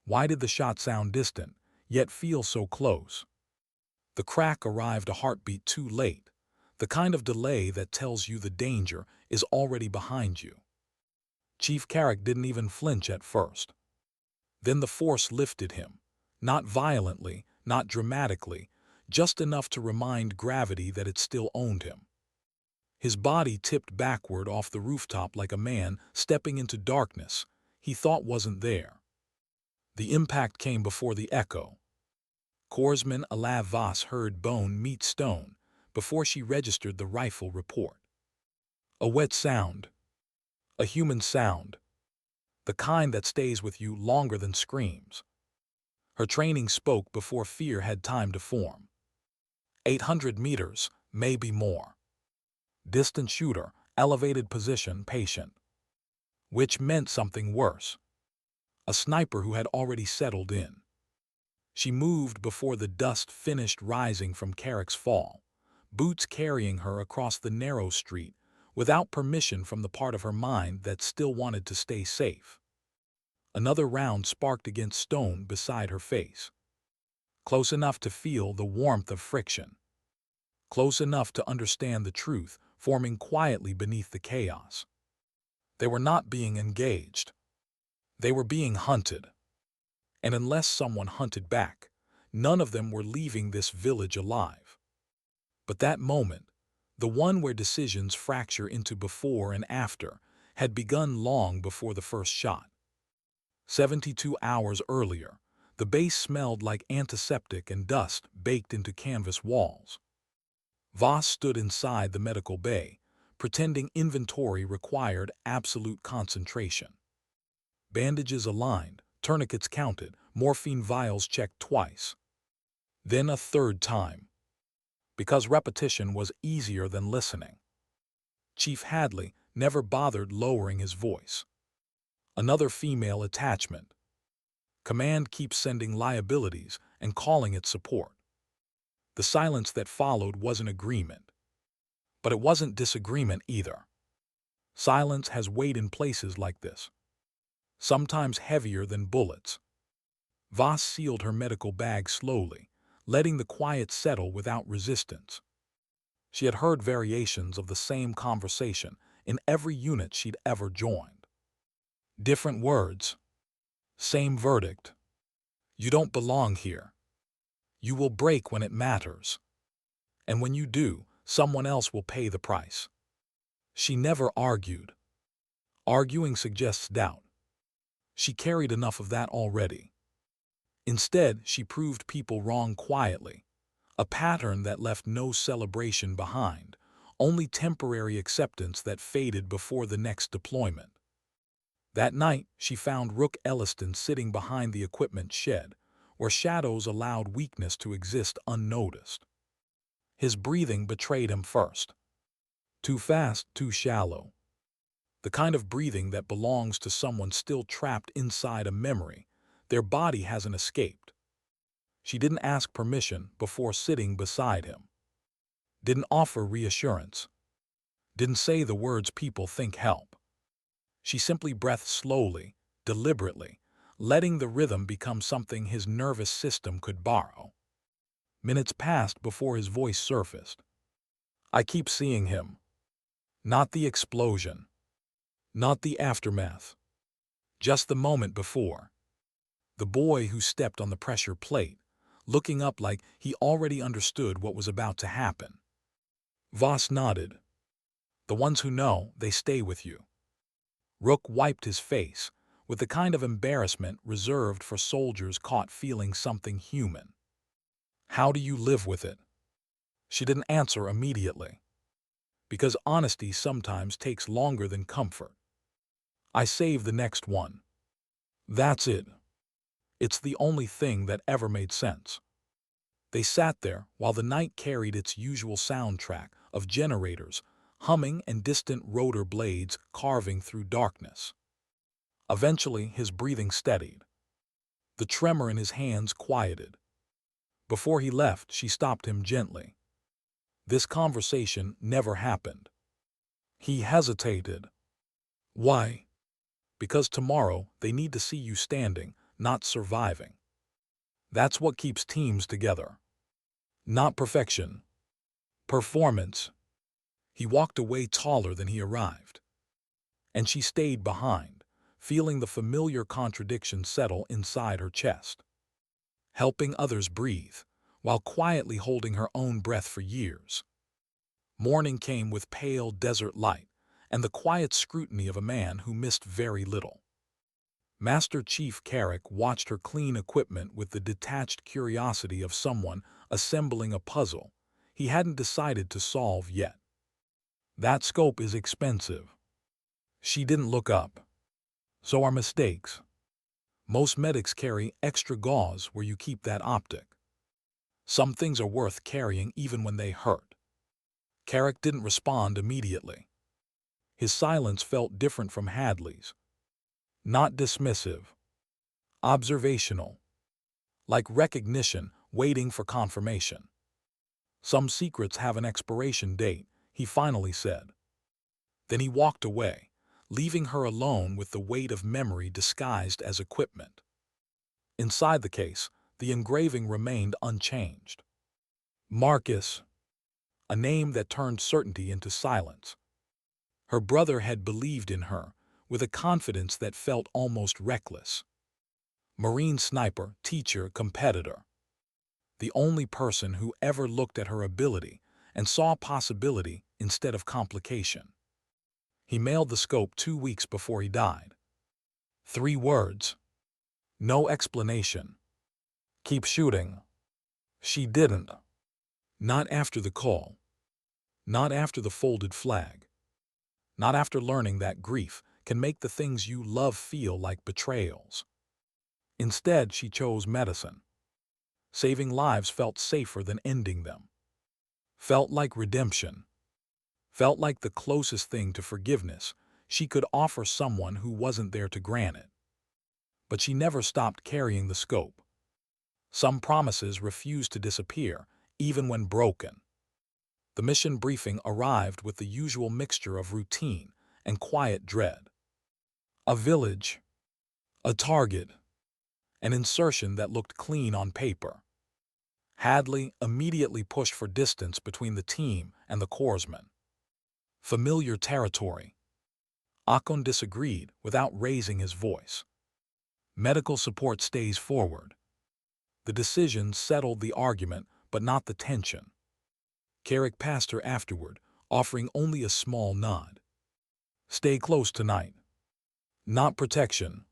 Why did the shot sound distant, yet feel so close? The crack arrived a heartbeat too late, the kind of delay that tells you the danger is already behind you. Chief Carrick didn't even flinch at first. Then the force lifted him, not violently, not dramatically, just enough to remind gravity that it still owned him. His body tipped backward off the rooftop like a man stepping into darkness he thought wasn't there. The impact came before the echo. Corpsman Alain Voss heard bone meet stone before she registered the rifle report. A wet sound. A human sound. The kind that stays with you longer than screams. Her training spoke before fear had time to form. 800 meters, maybe more. Distant shooter, elevated position, patient. Which meant something worse. A sniper who had already settled in. She moved before the dust finished rising from Carrick's fall, boots carrying her across the narrow street without permission from the part of her mind that still wanted to stay safe. Another round sparked against stone beside her face. Close enough to feel the warmth of friction. Close enough to understand the truth forming quietly beneath the chaos. They were not being engaged. They were being hunted. And unless someone hunted back, none of them were leaving this village alive. But that moment, the one where decisions fracture into before and after, had begun long before the first shot. 72 hours earlier, the base smelled like antiseptic and dust baked into canvas walls. Voss stood inside the medical bay, pretending inventory required absolute concentration. Bandages aligned, tourniquets counted, morphine vials checked twice. Then a third time. Because repetition was easier than listening. Chief Hadley never bothered lowering his voice. Another female attachment. Command keeps sending liabilities and calling it support. The silence that followed wasn't agreement. But it wasn't disagreement either. Silence has weight in places like this. Sometimes heavier than bullets. Voss sealed her medical bag slowly, letting the quiet settle without resistance. She had heard variations of the same conversation in every unit she'd ever joined. Different words. Same verdict. You don't belong here. You will break when it matters. And when you do, someone else will pay the price. She never argued. Arguing suggests doubt. She carried enough of that already. Instead, she proved people wrong quietly, a pattern that left no celebration behind, only temporary acceptance that faded before the next deployment. That night, she found Rook Elliston sitting behind the equipment shed, where shadows allowed weakness to exist unnoticed. His breathing betrayed him first. Too fast, too shallow. The kind of breathing that belongs to someone still trapped inside a memory their body hasn't escaped. She didn't ask permission before sitting beside him. Didn't offer reassurance. Didn't say the words people think help. She simply breathed slowly, deliberately, letting the rhythm become something his nervous system could borrow. Minutes passed before his voice surfaced. I keep seeing him. Not the explosion. Not the aftermath. Just the moment before. The boy who stepped on the pressure plate, looking up like he already understood what was about to happen. Voss nodded. The ones who know, they stay with you. Rook wiped his face, with the kind of embarrassment reserved for soldiers caught feeling something human. How do you live with it? She didn't answer immediately. Because honesty sometimes takes longer than comfort. I save the next one. That's it. It's the only thing that ever made sense. They sat there while the night carried its usual soundtrack of generators, humming and distant rotor blades carving through darkness. Eventually, his breathing steadied. The tremor in his hands quieted. Before he left, she stopped him gently. This conversation never happened. He hesitated. Why? Because tomorrow they need to see you standing, not surviving. That's what keeps teams together. Not perfection. Performance. He walked away taller than he arrived. And she stayed behind, feeling the familiar contradiction settle inside her chest. Helping others breathe, while quietly holding her own breath for years. Morning came with pale desert light and the quiet scrutiny of a man who missed very little. Master Chief Carrick watched her clean equipment with the detached curiosity of someone assembling a puzzle he hadn't decided to solve yet. That scope is expensive. She didn't look up. So are mistakes. Most medics carry extra gauze where you keep that optic. Some things are worth carrying even when they hurt. Carrick didn't respond immediately. His silence felt different from Hadley's. Not dismissive. Observational. Like recognition, waiting for confirmation. Some secrets have an expiration date, he finally said. Then he walked away, leaving her alone with the weight of memory disguised as equipment. Inside the case, the engraving remained unchanged. Marcus, a name that turned certainty into silence. Her brother had believed in her, with a confidence that felt almost reckless. Marine sniper, teacher, competitor. The only person who ever looked at her ability and saw possibility instead of complication. He mailed the scope 2 weeks before he died. 3 words. No explanation. Keep shooting. She didn't. Not after the call. Not after the folded flag. Not after learning that grief can make the things you love feel like betrayals. Instead, she chose medicine. Saving lives felt safer than ending them. Felt like redemption. Felt like the closest thing to forgiveness she could offer someone who wasn't there to grant it. But she never stopped carrying the scope. Some promises refused to disappear, even when broken. The mission briefing arrived with the usual mixture of routine and quiet dread. A village, a target, an insertion that looked clean on paper. Hadley immediately pushed for distance between the team and the corpsman. Familiar territory. Akon disagreed without raising his voice. Medical support stays forward. The decision settled the argument, but not the tension. Carrick passed her afterward, offering only a small nod. Stay close tonight. Not protection.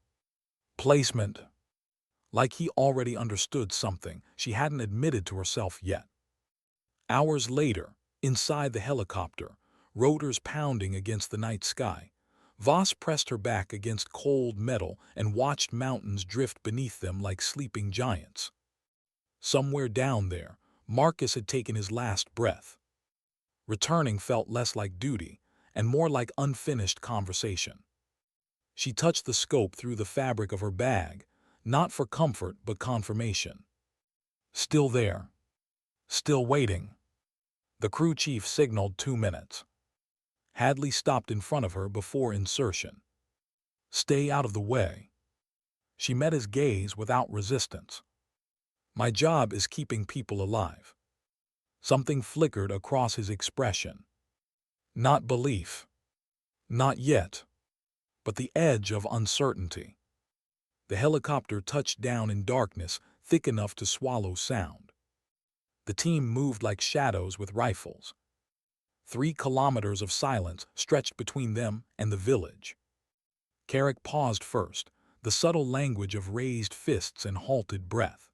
Placement. Like he already understood something she hadn't admitted to herself yet. Hours later, inside the helicopter, rotors pounding against the night sky, Voss pressed her back against cold metal and watched mountains drift beneath them like sleeping giants. Somewhere down there, Marcus had taken his last breath. Returning felt less like duty and more like unfinished conversation. She touched the scope through the fabric of her bag, not for comfort but confirmation. Still there. Still waiting. The crew chief signaled 2 minutes. Hadley stopped in front of her before insertion. Stay out of the way. She met his gaze without resistance. My job is keeping people alive. Something flickered across his expression. Not belief. Not yet. But the edge of uncertainty. The helicopter touched down in darkness thick enough to swallow sound. The team moved like shadows with rifles. 3 kilometers of silence stretched between them and the village. Carrick paused first, the subtle language of raised fists and halted breath.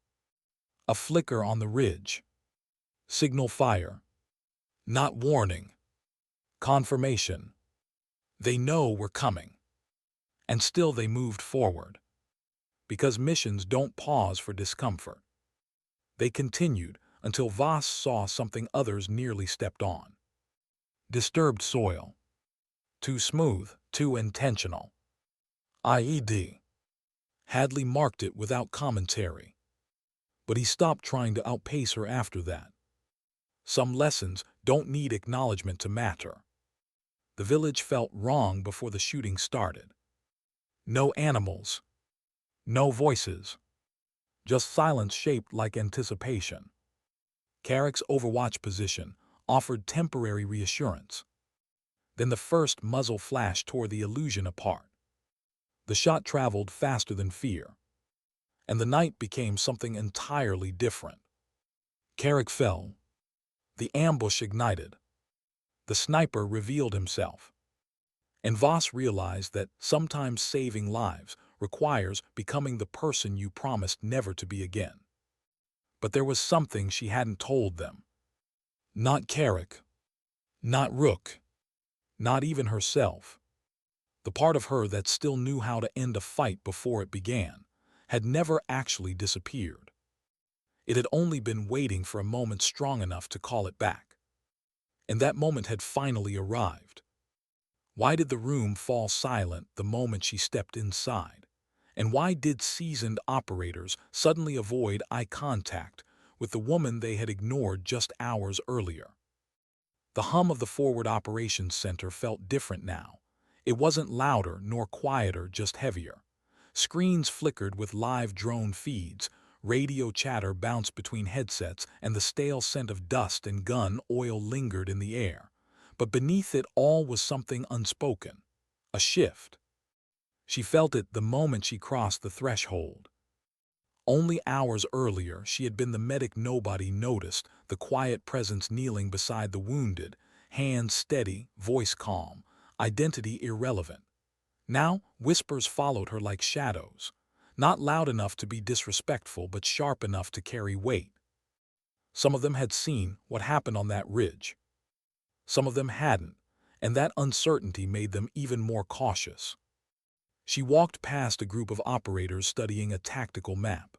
A flicker on the ridge. Signal fire. Not warning. Confirmation. They know we're coming. And still they moved forward. Because missions don't pause for discomfort. They continued until Voss saw something others nearly stepped on. Disturbed soil. Too smooth, too intentional. IED. Hadley marked it without commentary. But he stopped trying to outpace her after that. Some lessons don't need acknowledgement to matter. The village felt wrong before the shooting started. No animals. No voices, just silence shaped like anticipation. Carrick's overwatch position offered temporary reassurance. Then the first muzzle flash tore the illusion apart. The shot traveled faster than fear, and the night became something entirely different. Carrick fell. The ambush ignited. The sniper revealed himself. And Voss realized that sometimes saving lives requires becoming the person you promised never to be again. But there was something she hadn't told them. Not Carrick, not Rook, not even herself. The part of her that still knew how to end a fight before it began had never actually disappeared. It had only been waiting for a moment strong enough to call it back. And that moment had finally arrived. Why did the room fall silent the moment she stepped inside? And why did seasoned operators suddenly avoid eye contact with the woman they had ignored just hours earlier? The hum of the Forward Operations Center felt different now. It wasn't louder nor quieter, just heavier. Screens flickered with live drone feeds, radio chatter bounced between headsets, and the stale scent of dust and gun oil lingered in the air. But beneath it all was something unspoken, a shift. She felt it the moment she crossed the threshold. Only hours earlier, she had been the medic nobody noticed, the quiet presence kneeling beside the wounded, hands steady, voice calm, identity irrelevant. Now, whispers followed her like shadows, not loud enough to be disrespectful but sharp enough to carry weight. Some of them had seen what happened on that ridge. Some of them hadn't, and that uncertainty made them even more cautious. She walked past a group of operators studying a tactical map.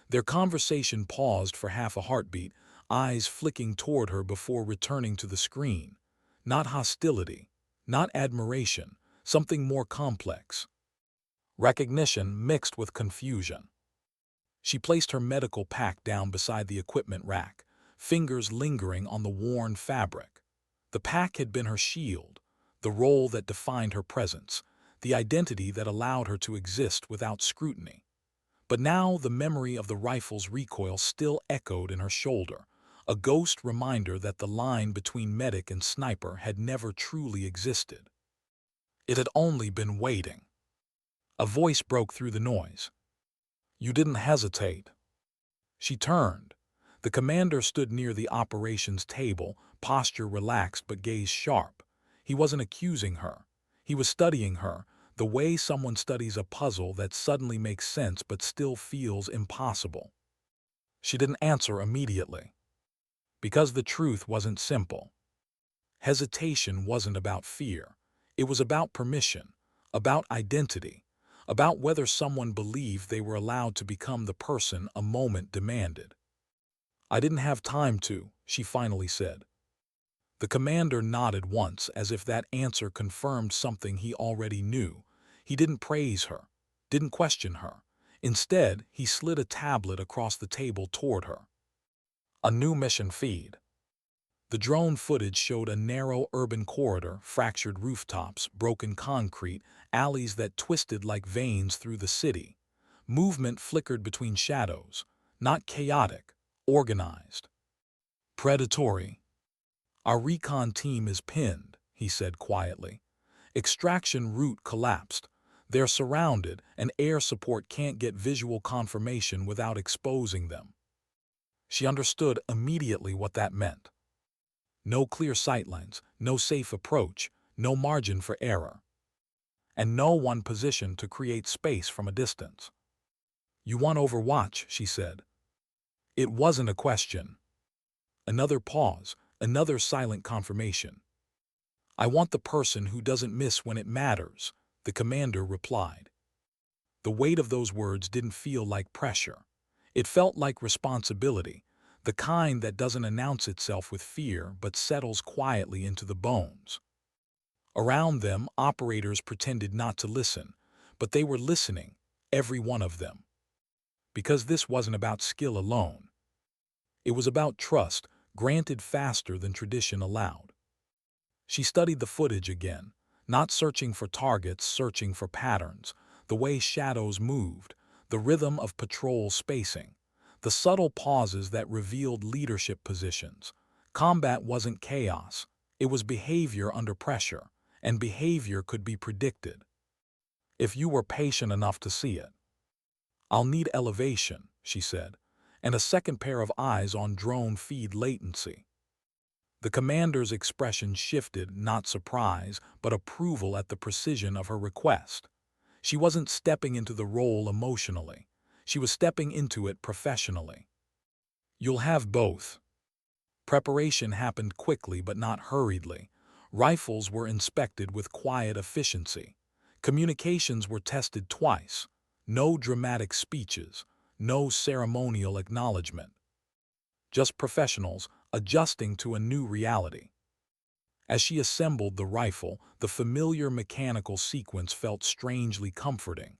Their conversation paused for half a heartbeat, eyes flicking toward her before returning to the screen. Not hostility, not admiration, something more complex. Recognition mixed with confusion. She placed her medical pack down beside the equipment rack, fingers lingering on the worn fabric. The pack had been her shield, the role that defined her presence, the identity that allowed her to exist without scrutiny. But now the memory of the rifle's recoil still echoed in her shoulder, a ghost reminder that the line between medic and sniper had never truly existed. It had only been waiting. A voice broke through the noise. "You didn't hesitate." She turned. The commander stood near the operations table, posture relaxed but gaze sharp. He wasn't accusing her. He was studying her, the way someone studies a puzzle that suddenly makes sense but still feels impossible. She didn't answer immediately. Because the truth wasn't simple. Hesitation wasn't about fear. It was about permission, about identity, about whether someone believed they were allowed to become the person a moment demanded. "I didn't have time to," she finally said. The commander nodded once, as if that answer confirmed something he already knew. He didn't praise her, didn't question her. Instead, he slid a tablet across the table toward her. A new mission feed. The drone footage showed a narrow urban corridor, fractured rooftops, broken concrete, alleys that twisted like veins through the city. Movement flickered between shadows, not chaotic, organized. Predatory. "Our recon team is pinned," he said quietly. "Extraction route collapsed. They're surrounded, and air support can't get visual confirmation without exposing them." She understood immediately what that meant. No clear sightlines, no safe approach, no margin for error. And no one positioned to create space from a distance. "You want Overwatch," she said. It wasn't a question. Another pause, another silent confirmation. "I want the person who doesn't miss when it matters," the commander replied. The weight of those words didn't feel like pressure. It felt like responsibility, the kind that doesn't announce itself with fear but settles quietly into the bones. Around them, operators pretended not to listen, but they were listening, every one of them. Because this wasn't about skill alone. It was about trust, granted faster than tradition allowed. She studied the footage again, not searching for targets, searching for patterns, the way shadows moved, the rhythm of patrol spacing, the subtle pauses that revealed leadership positions. Combat wasn't chaos, it was behavior under pressure, and behavior could be predicted if you were patient enough to see it. "I'll need elevation," she said, and a second pair of eyes on drone feed latency. The commander's expression shifted, not surprise, but approval at the precision of her request. She wasn't stepping into the role emotionally. She was stepping into it professionally. "You'll have both." Preparation happened quickly but not hurriedly. Rifles were inspected with quiet efficiency. Communications were tested twice. No dramatic speeches, no ceremonial acknowledgement. Just professionals adjusting to a new reality. As she assembled the rifle, the familiar mechanical sequence felt strangely comforting,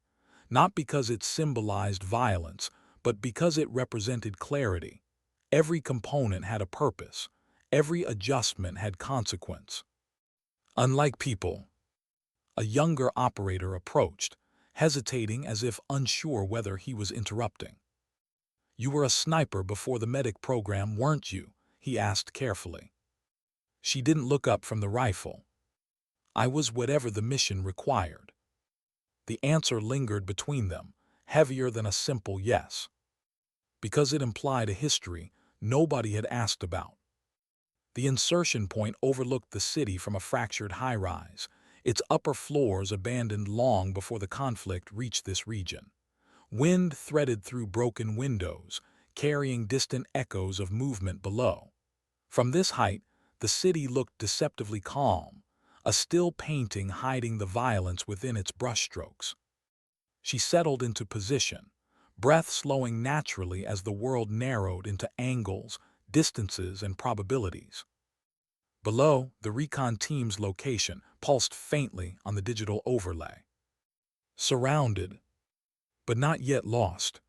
not because it symbolized violence, but because it represented clarity. Every component had a purpose. Every adjustment had consequence. Unlike people, a younger operator approached, hesitating as if unsure whether he was interrupting. "You were a sniper before the medic program, weren't you?" he asked carefully. She didn't look up from the rifle. "I was whatever the mission required." The answer lingered between them, heavier than a simple yes, because it implied a history nobody had asked about. The insertion point overlooked the city from a fractured high-rise, its upper floors abandoned long before the conflict reached this region. Wind threaded through broken windows, carrying distant echoes of movement below. From this height, the city looked deceptively calm, a still painting hiding the violence within its brushstrokes. She settled into position, breath slowing naturally as the world narrowed into angles, distances, and probabilities. Below, the recon team's location pulsed faintly on the digital overlay. Surrounded, but not yet lost.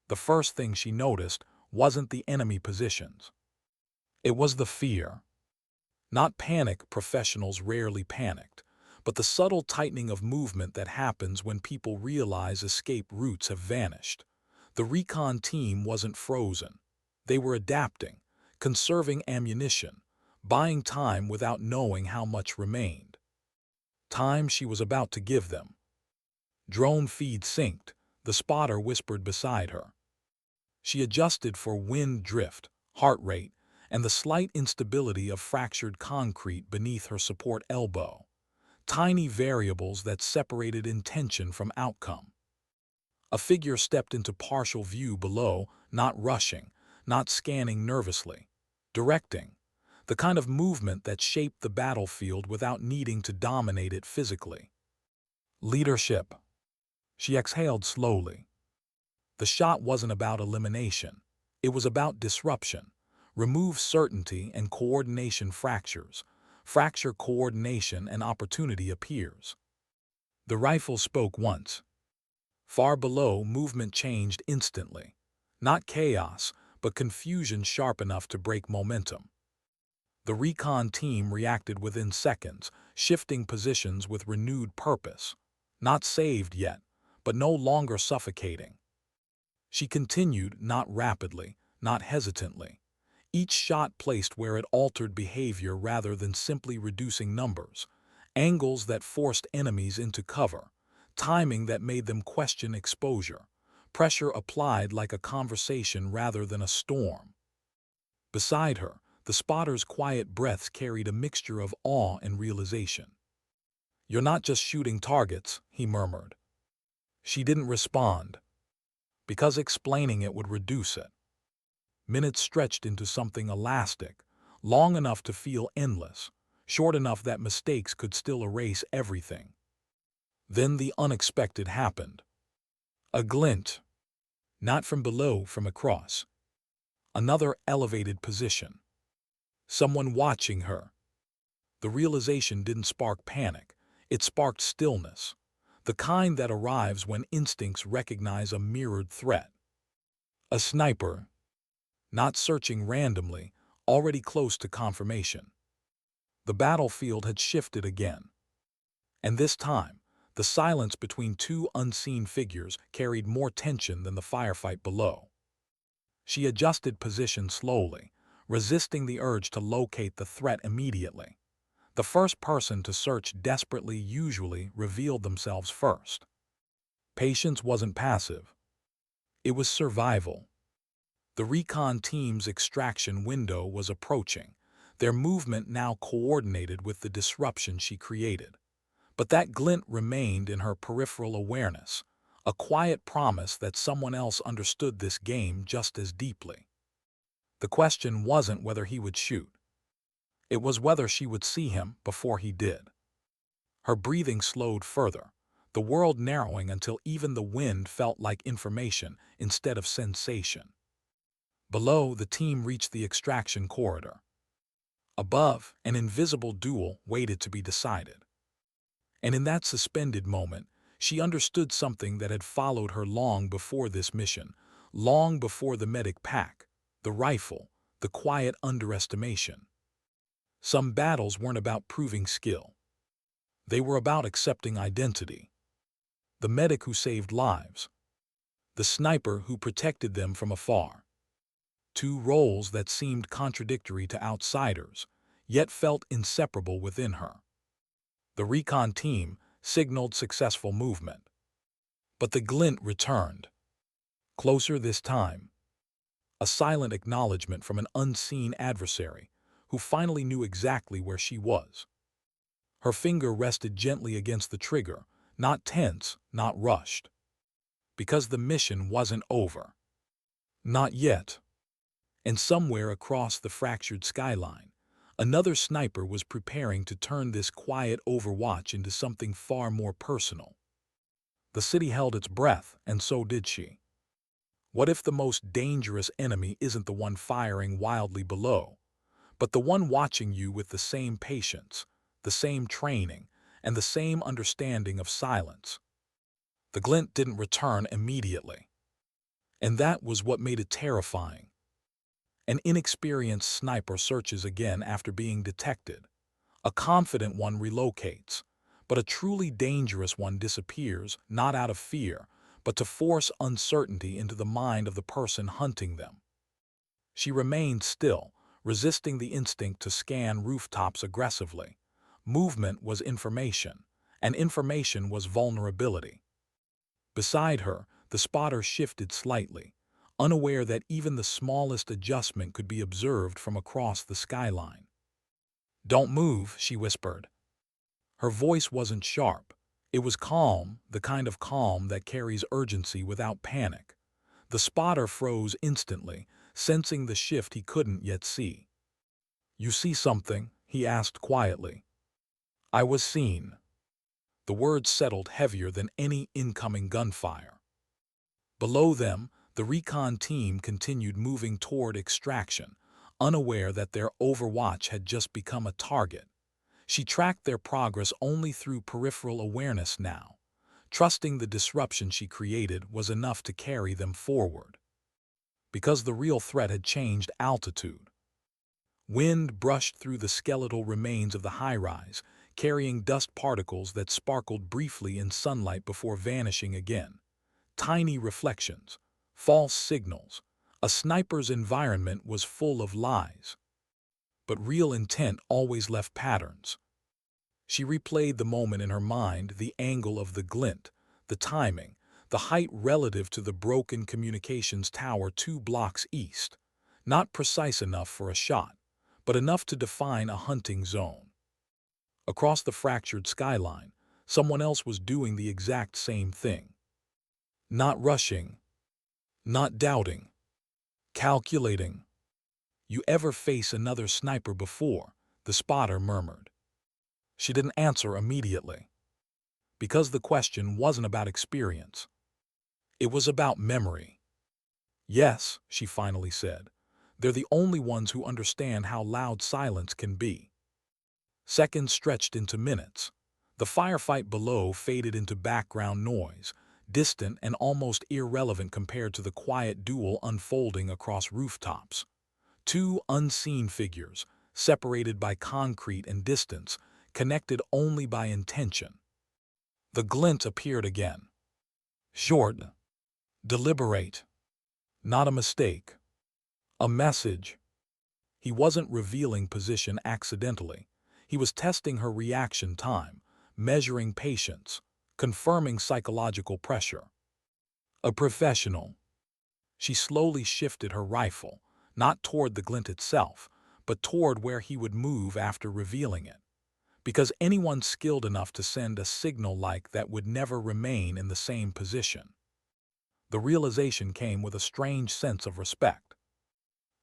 The first thing she noticed wasn't the enemy positions. It was the fear. Not panic, professionals rarely panicked, but the subtle tightening of movement that happens when people realize escape routes have vanished. The recon team wasn't frozen. They were adapting, conserving ammunition, buying time without knowing how much remained. Time she was about to give them. Drone feed synced, the spotter whispered beside her. She adjusted for wind drift, heart rate, and the slight instability of fractured concrete beneath her support elbow. Tiny variables that separated intention from outcome. A figure stepped into partial view below, not rushing, not scanning nervously. Directing. The kind of movement that shaped the battlefield without needing to dominate it physically. Leadership. She exhaled slowly. The shot wasn't about elimination. It was about disruption. Remove certainty and coordination fractures. Fracture coordination and opportunity appears. The rifle spoke once. Far below, movement changed instantly. Not chaos, but confusion sharp enough to break momentum. The recon team reacted within seconds, shifting positions with renewed purpose. Not saved yet, but no longer suffocating. She continued, not rapidly, not hesitantly. Each shot placed where it altered behavior rather than simply reducing numbers. Angles that forced enemies into cover. Timing that made them question exposure. Pressure applied like a conversation rather than a storm. Beside her, the spotter's quiet breaths carried a mixture of awe and realization. "You're not just shooting targets," he murmured. She didn't respond, because explaining it would reduce it. Minutes stretched into something elastic, long enough to feel endless, short enough that mistakes could still erase everything. Then the unexpected happened. A glint. Not from below, from across. Another elevated position. Someone watching her. The realization didn't spark panic. It sparked stillness. The kind that arrives when instincts recognize a mirrored threat. A sniper. Not searching randomly, already close to confirmation. The battlefield had shifted again. And this time, The silence between two unseen figures carried more tension than the firefight below. She adjusted position slowly, resisting the urge to locate the threat immediately. The first person to search desperately usually revealed themselves first. Patience wasn't passive. It was survival. The recon team's extraction window was approaching, their movement now coordinated with the disruption she created. But that glint remained in her peripheral awareness, a quiet promise that someone else understood this game just as deeply. The question wasn't whether he would shoot. It was whether she would see him before he did. Her breathing slowed further, the world narrowing until even the wind felt like information instead of sensation. Below, the team reached the extraction corridor. Above, an invisible duel waited to be decided. And in that suspended moment, she understood something that had followed her long before this mission, long before the medic pack, the rifle, the quiet underestimation. Some battles weren't about proving skill. They were about accepting identity. The medic who saved lives. The sniper who protected them from afar. Two roles that seemed contradictory to outsiders, yet felt inseparable within her. The recon team signaled successful movement. But the glint returned. Closer this time. A silent acknowledgement from an unseen adversary who finally knew exactly where she was. Her finger rested gently against the trigger, not tense, not rushed. Because the mission wasn't over. Not yet. And somewhere across the fractured skyline, another sniper was preparing to turn this quiet overwatch into something far more personal. The city held its breath, and so did she. What if the most dangerous enemy isn't the one firing wildly below, but the one watching you with the same patience, the same training, and the same understanding of silence? The glint didn't return immediately. And that was what made it terrifying. An inexperienced sniper searches again after being detected. A confident one relocates, but a truly dangerous one disappears, not out of fear, but to force uncertainty into the mind of the person hunting them. She remained still, resisting the instinct to scan rooftops aggressively. Movement was information, and information was vulnerability. Beside her, the spotter shifted slightly, unaware that even the smallest adjustment could be observed from across the skyline. "Don't move," she whispered. Her voice wasn't sharp. It was calm, the kind of calm that carries urgency without panic. The spotter froze instantly, sensing the shift he couldn't yet see. "You see something?" he asked quietly. "I was seen." The words settled heavier than any incoming gunfire. Below them, the recon team continued moving toward extraction, unaware that their overwatch had just become a target. She tracked their progress only through peripheral awareness now, trusting the disruption she created was enough to carry them forward. Because the real threat had changed altitude. Wind brushed through the skeletal remains of the high-rise, carrying dust particles that sparkled briefly in sunlight before vanishing again. Tiny reflections, false signals. A sniper's environment was full of lies. But real intent always left patterns. She replayed the moment in her mind, the angle of the glint, the timing, the height relative to the broken communications tower 2 blocks east. Not precise enough for a shot, but enough to define a hunting zone. Across the fractured skyline, someone else was doing the exact same thing. Not rushing, not doubting, calculating. "You ever face another sniper before?" the spotter murmured. She didn't answer immediately. Because the question wasn't about experience. It was about memory. "Yes," she finally said. "They're the only ones who understand how loud silence can be." Seconds stretched into minutes. The firefight below faded into background noise, distant and almost irrelevant compared to the quiet duel unfolding across rooftops. Two unseen figures, separated by concrete and distance, connected only by intention. The glint appeared again. Short, deliberate, not a mistake. A message. He wasn't revealing position accidentally. He was testing her reaction time, measuring patience, confirming psychological pressure. A professional. She slowly shifted her rifle, not toward the glint itself, but toward where he would move after revealing it. Because anyone skilled enough to send a signal like that would never remain in the same position. The realization came with a strange sense of respect.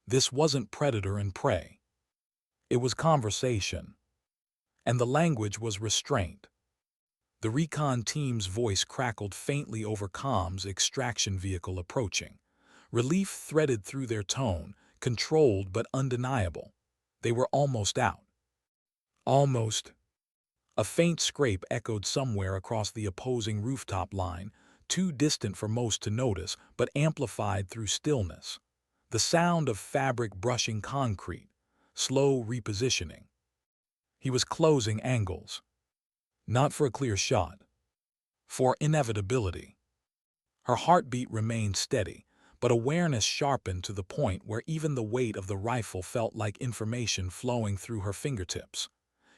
This wasn't predator and prey. It was conversation. And the language was restraint. The recon team's voice crackled faintly over comms extraction vehicle approaching. Relief threaded through their tone, controlled but undeniable. They were almost out. Almost. A faint scrape echoed somewhere across the opposing rooftop line, too distant for most to notice, but amplified through stillness. The sound of fabric brushing concrete, slow repositioning. He was closing angles. Not for a clear shot. For inevitability. Her heartbeat remained steady, but awareness sharpened to the point where even the weight of the rifle felt like information flowing through her fingertips.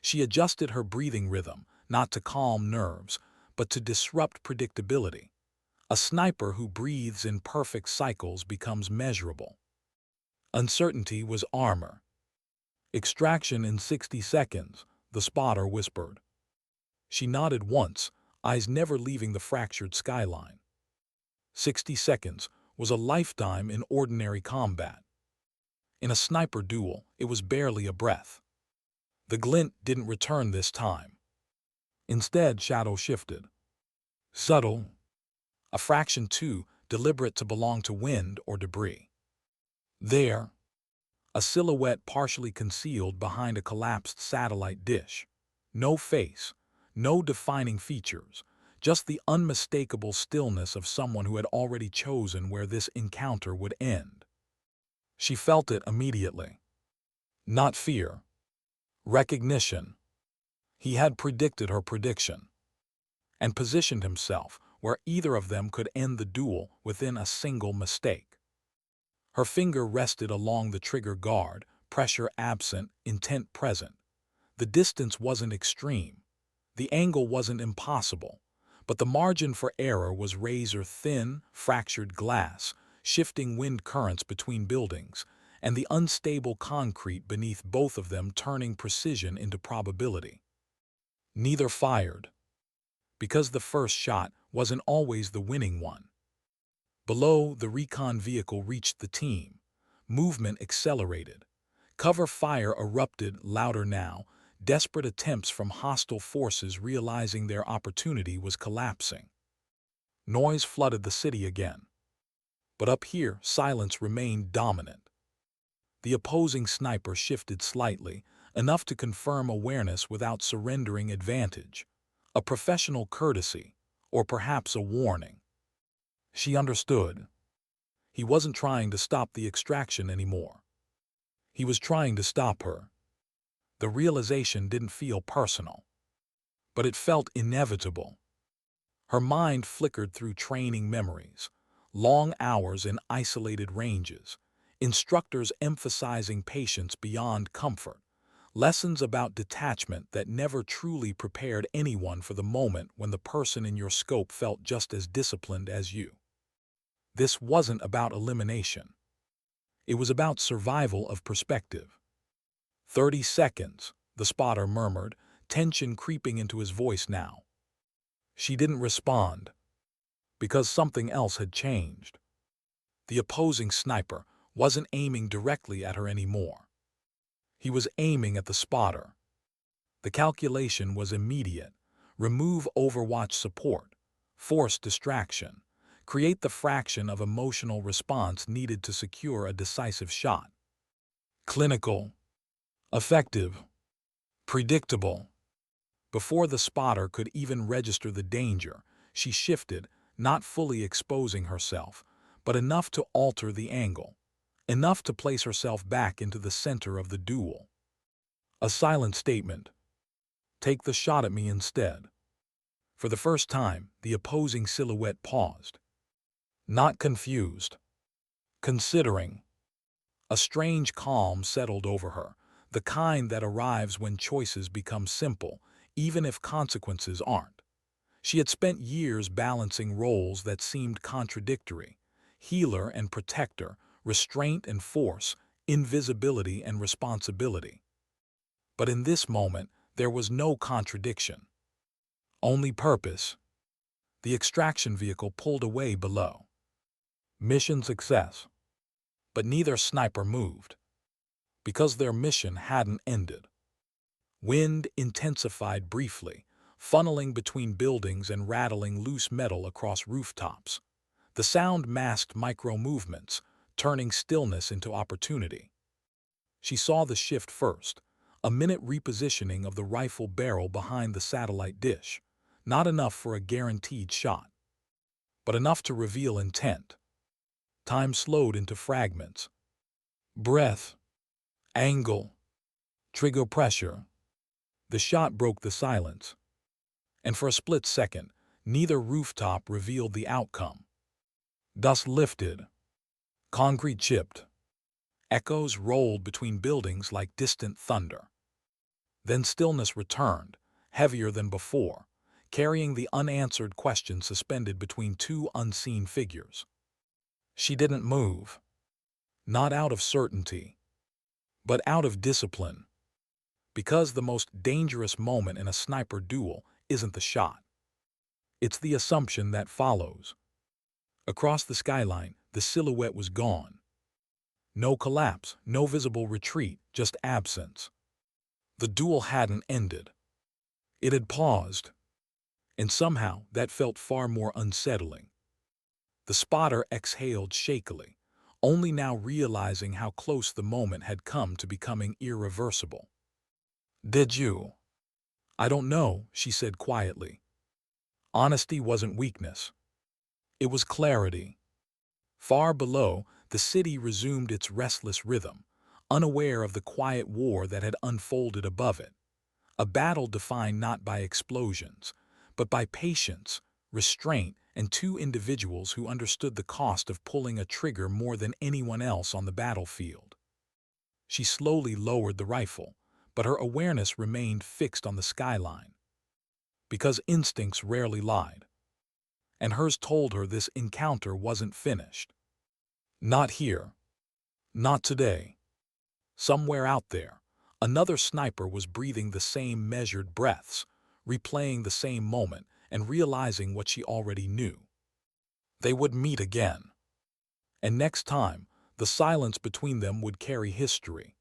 She adjusted her breathing rhythm, not to calm nerves, but to disrupt predictability. A sniper who breathes in perfect cycles becomes measurable. Uncertainty was armor. Extraction in 60 seconds, the spotter whispered. She nodded once, eyes never leaving the fractured skyline. 60 seconds was a lifetime in ordinary combat. In a sniper duel, it was barely a breath. The glint didn't return this time. Instead, shadow shifted. Subtle. A fraction too deliberate to belong to wind or debris. There, a silhouette partially concealed behind a collapsed satellite dish. No face, no defining features, just the unmistakable stillness of someone who had already chosen where this encounter would end. She felt it immediately. Not fear. Recognition. He had predicted her prediction, and positioned himself where either of them could end the duel within a single mistake. Her finger rested along the trigger guard, pressure absent, intent present. The distance wasn't extreme. The angle wasn't impossible, but the margin for error was razor-thin, fractured glass, shifting wind currents between buildings, and the unstable concrete beneath both of them turning precision into probability. Neither fired, because the first shot wasn't always the winning one. Below, the recon vehicle reached the team. Movement accelerated. Cover fire erupted louder now, desperate attempts from hostile forces realizing their opportunity was collapsing. Noise flooded the city again. But up here, silence remained dominant. The opposing sniper shifted slightly, enough to confirm awareness without surrendering advantage. A professional courtesy, or perhaps a warning. She understood. He wasn't trying to stop the extraction anymore. He was trying to stop her. The realization didn't feel personal, but it felt inevitable. Her mind flickered through training memories, long hours in isolated ranges, instructors emphasizing patience beyond comfort, lessons about detachment that never truly prepared anyone for the moment when the person in your scope felt just as disciplined as you. This wasn't about elimination. It was about survival of perspective. 30 seconds, the spotter murmured, tension creeping into his voice now. She didn't respond, because something else had changed. The opposing sniper wasn't aiming directly at her anymore. He was aiming at the spotter. The calculation was immediate. Remove Overwatch support, force distraction, create the fraction of emotional response needed to secure a decisive shot. Clinical, effective, predictable. Before the spotter could even register the danger, she shifted, not fully exposing herself, but enough to alter the angle, enough to place herself back into the center of the duel. A silent statement. Take the shot at me instead. For the first time, the opposing silhouette paused. Not confused. Considering. A strange calm settled over her, the kind that arrives when choices become simple, even if consequences aren't. She had spent years balancing roles that seemed contradictory: healer and protector, restraint and force, invisibility and responsibility. But in this moment, there was no contradiction. Only purpose. The extraction vehicle pulled away below. Mission success. But neither sniper moved, because their mission hadn't ended. Wind intensified briefly, funneling between buildings and rattling loose metal across rooftops. The sound masked micro-movements, turning stillness into opportunity. She saw the shift first, a minute repositioning of the rifle barrel behind the satellite dish. Not enough for a guaranteed shot, but enough to reveal intent. Time slowed into fragments. Breath, angle, trigger pressure. The shot broke the silence, and for a split second, neither rooftop revealed the outcome. Dust lifted, concrete chipped. Echoes rolled between buildings like distant thunder. Then stillness returned, heavier than before, carrying the unanswered question suspended between two unseen figures. She didn't move, not out of certainty, but out of discipline. Because the most dangerous moment in a sniper duel isn't the shot. It's the assumption that follows. Across the skyline, the silhouette was gone. No collapse, no visible retreat, just absence. The duel hadn't ended. It had paused, and somehow that felt far more unsettling. The spotter exhaled shakily, only now realizing how close the moment had come to becoming irreversible. "Did you?" "I don't know," she said quietly. Honesty wasn't weakness. It was clarity. Far below, the city resumed its restless rhythm, unaware of the quiet war that had unfolded above it. A battle defined not by explosions, but by patience, restraint, and two individuals who understood the cost of pulling a trigger more than anyone else on the battlefield. She slowly lowered the rifle, but her awareness remained fixed on the skyline. Because instincts rarely lied, and hers told her this encounter wasn't finished. Not here. Not today. Somewhere out there, another sniper was breathing the same measured breaths, replaying the same moment, and realizing what she already knew. They would meet again. And next time, the silence between them would carry history.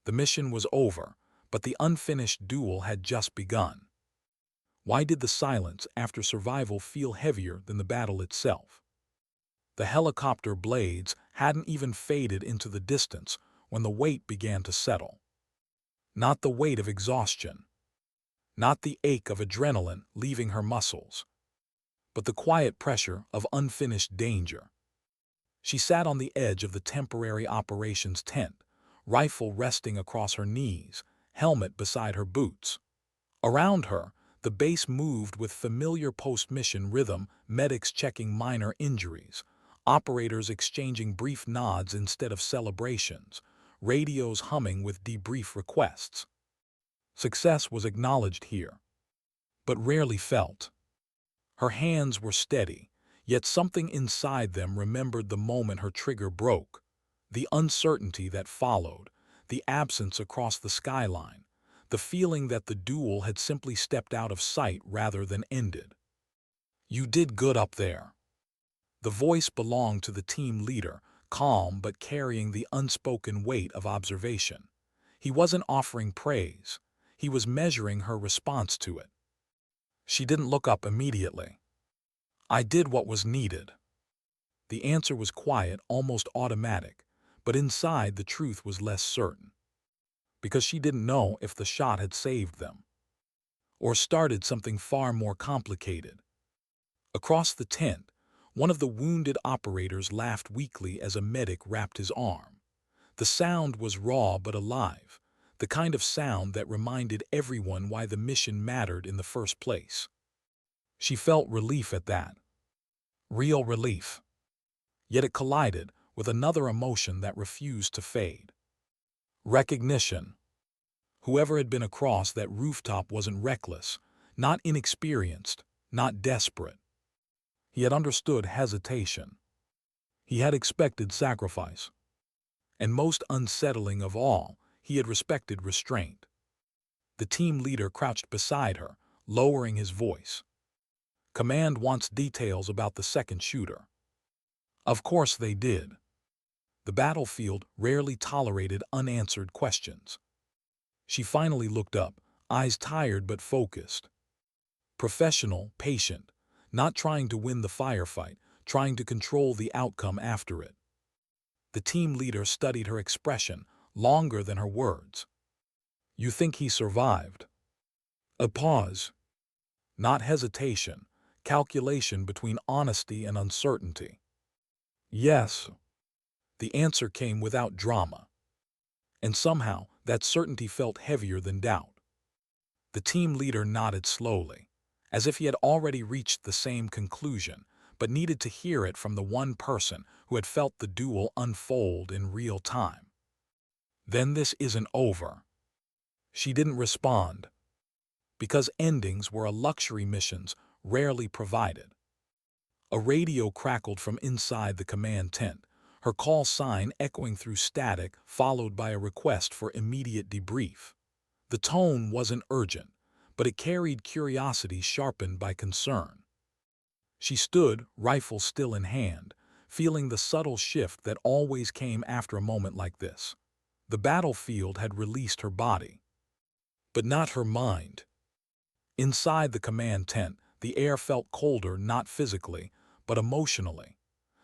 The mission was over, but the unfinished duel had just begun. Why did the silence after survival feel heavier than the battle itself? The helicopter blades hadn't even faded into the distance when the weight began to settle. Not the weight of exhaustion, not the ache of adrenaline leaving her muscles, but the quiet pressure of unfinished danger. She sat on the edge of the temporary operations tent, rifle resting across her knees, helmet beside her boots. Around her, the base moved with familiar post-mission rhythm, medics checking minor injuries, operators exchanging brief nods instead of celebrations, radios humming with debrief requests. Success was acknowledged here, but rarely felt. Her hands were steady, yet something inside them remembered the moment her trigger broke, the uncertainty that followed, the absence across the skyline, the feeling that the duel had simply stepped out of sight rather than ended. "You did good up there." The voice belonged to the team leader, calm but carrying the unspoken weight of observation. He wasn't offering praise. He was measuring her response to it. She didn't look up immediately. "I did what was needed." The answer was quiet, almost automatic, but inside the truth was less certain. Because she didn't know if the shot had saved them, or started something far more complicated. Across the tent, one of the wounded operators laughed weakly as a medic wrapped his arm. The sound was raw but alive, the kind of sound that reminded everyone why the mission mattered in the first place. She felt relief at that. Real relief. Yet it collided with another emotion that refused to fade. Recognition. Whoever had been across that rooftop wasn't reckless, not inexperienced, not desperate. He had understood hesitation. He had expected sacrifice. And most unsettling of all, he had respected restraint. The team leader crouched beside her, lowering his voice. Command wants details about the second shooter. Of course they did. The battlefield rarely tolerated unanswered questions. She finally looked up, eyes tired but focused. Professional, patient, not trying to win the firefight, trying to control the outcome after it. The team leader studied her expression longer than her words. You think he survived? A pause. Not hesitation, calculation between honesty and uncertainty. Yes. The answer came without drama. And somehow, that certainty felt heavier than doubt. The team leader nodded slowly, as if he had already reached the same conclusion, but needed to hear it from the one person who had felt the duel unfold in real time. Then this isn't over. She didn't respond, because endings were a luxury missions rarely provided. A radio crackled from inside the command tent, her call sign echoing through static, followed by a request for immediate debrief. The tone wasn't urgent, but it carried curiosity sharpened by concern. She stood, rifle still in hand, feeling the subtle shift that always came after a moment like this. The battlefield had released her body, but not her mind. Inside the command tent, the air felt colder not physically, but emotionally.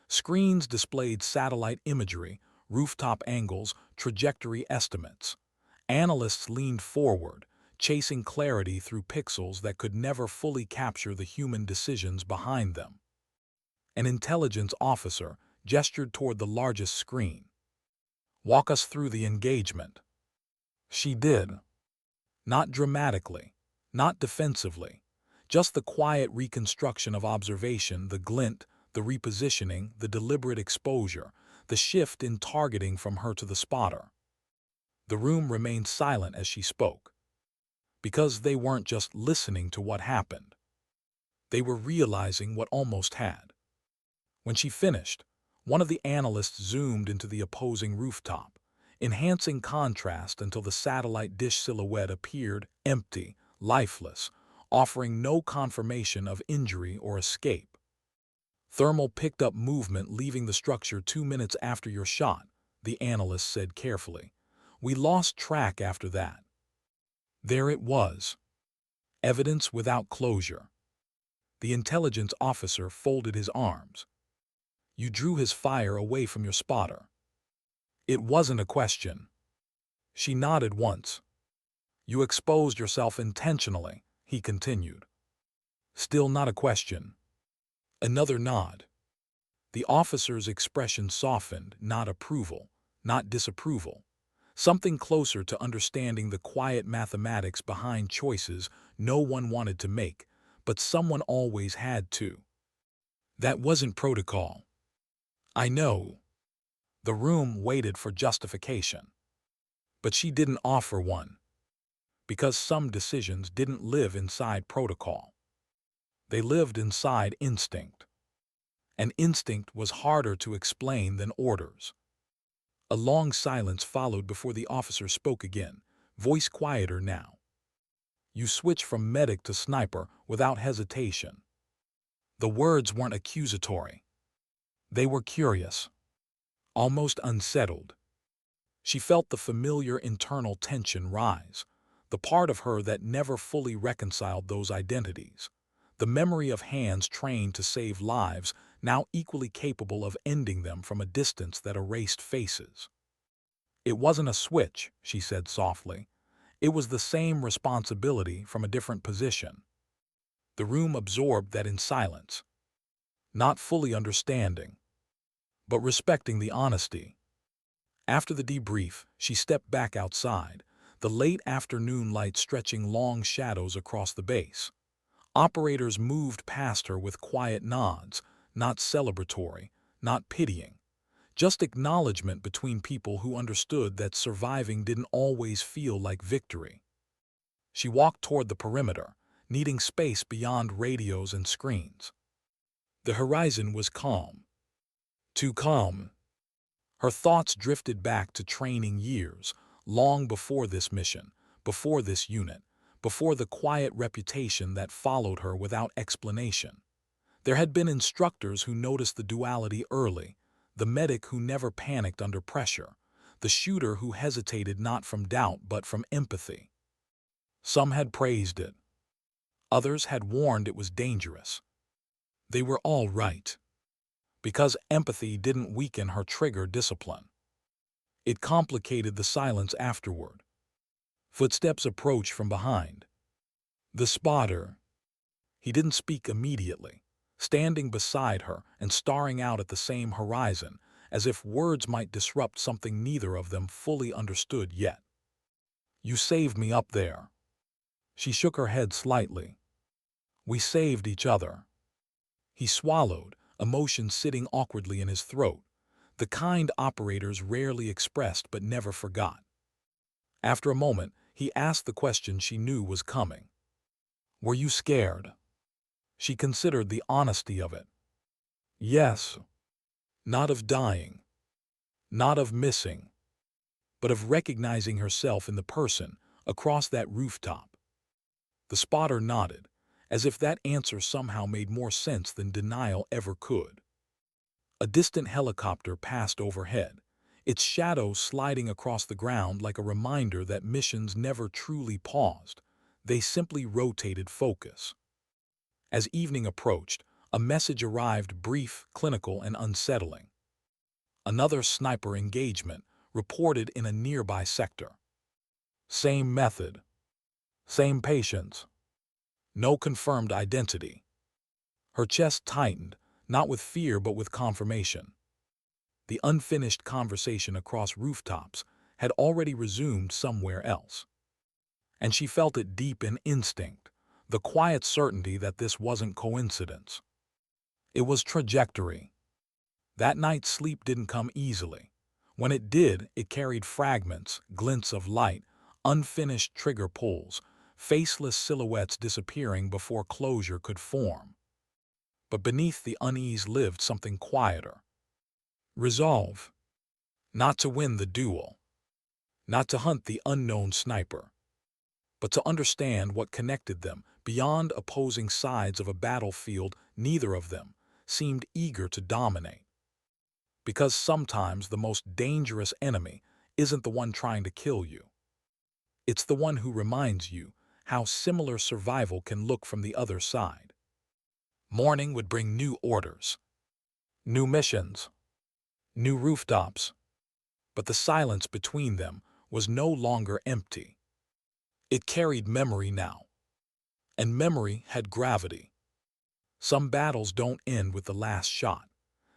Screens displayed satellite imagery, rooftop angles, trajectory estimates. Analysts leaned forward, chasing clarity through pixels that could never fully capture the human decisions behind them. An intelligence officer gestured toward the largest screen. Walk us through the engagement. She did. Not dramatically, not defensively, just the quiet reconstruction of observation, the glint, the repositioning, the deliberate exposure, the shift in targeting from her to the spotter. The room remained silent as she spoke, because they weren't just listening to what happened. They were realizing what almost had. When she finished, one of the analysts zoomed into the opposing rooftop, enhancing contrast until the satellite dish silhouette appeared empty, lifeless, offering no confirmation of injury or escape. Thermal picked up movement leaving the structure 2 minutes after your shot, the analyst said carefully. We lost track after that. There it was. Evidence without closure. The intelligence officer folded his arms. You drew his fire away from your spotter. It wasn't a question. She nodded once. You exposed yourself intentionally, he continued. Still not a question. Another nod. The officer's expression softened, not approval, not disapproval. Something closer to understanding the quiet mathematics behind choices no one wanted to make, but someone always had to. That wasn't protocol. I know. The room waited for justification. But she didn't offer one. Because some decisions didn't live inside protocol. They lived inside instinct. And instinct was harder to explain than orders. A long silence followed before the officer spoke again, voice quieter now. You switch from medic to sniper without hesitation. The words weren't accusatory. They were curious, almost unsettled. She felt the familiar internal tension rise, the part of her that never fully reconciled those identities. The memory of hands trained to save lives, now equally capable of ending them from a distance that erased faces. It wasn't a switch, she said softly. It was the same responsibility from a different position. The room absorbed that in silence, not fully understanding, but respecting the honesty. After the debrief, she stepped back outside, the late afternoon light stretching long shadows across the base. Operators moved past her with quiet nods, not celebratory, not pitying, just acknowledgement between people who understood that surviving didn't always feel like victory. She walked toward the perimeter, needing space beyond radios and screens. The horizon was calm. Too calm. Her thoughts drifted back to training years, long before this mission, before this unit, before the quiet reputation that followed her without explanation. There had been instructors who noticed the duality early, the medic who never panicked under pressure, the shooter who hesitated not from doubt but from empathy. Some had praised it. Others had warned it was dangerous. They were all right. Because empathy didn't weaken her trigger discipline. It complicated the silence afterward. Footsteps approached from behind. The spotter. He didn't speak immediately, standing beside her and staring out at the same horizon, as if words might disrupt something neither of them fully understood yet. "You saved me up there." She shook her head slightly. "We saved each other." He swallowed, emotion sitting awkwardly in his throat, the kind operators rarely expressed but never forgot. After a moment, he asked the question she knew was coming. "Were you scared?" She considered the honesty of it. Yes. Not of dying, not of missing, but of recognizing herself in the person across that rooftop. The spotter nodded, as if that answer somehow made more sense than denial ever could. A distant helicopter passed overhead, its shadow sliding across the ground like a reminder that missions never truly paused, they simply rotated focus. As evening approached, a message arrived, brief, clinical, and unsettling. Another sniper engagement, reported in a nearby sector. Same method. Same patients. No confirmed identity. Her chest tightened, not with fear but with confirmation. The unfinished conversation across rooftops had already resumed somewhere else. And she felt it deep in instinct, the quiet certainty that this wasn't coincidence. It was trajectory. That night's sleep didn't come easily. When it did, it carried fragments, glints of light, unfinished trigger pulls, faceless silhouettes disappearing before closure could form. But beneath the unease lived something quieter. Resolve. Not to win the duel. Not to hunt the unknown sniper. But to understand what connected them beyond opposing sides of a battlefield neither of them seemed eager to dominate. Because sometimes the most dangerous enemy isn't the one trying to kill you. It's the one who reminds you how similar survival can look from the other side. Morning would bring new orders, new missions, new rooftops, but the silence between them was no longer empty. It carried memory now, and memory had gravity. Some battles don't end with the last shot.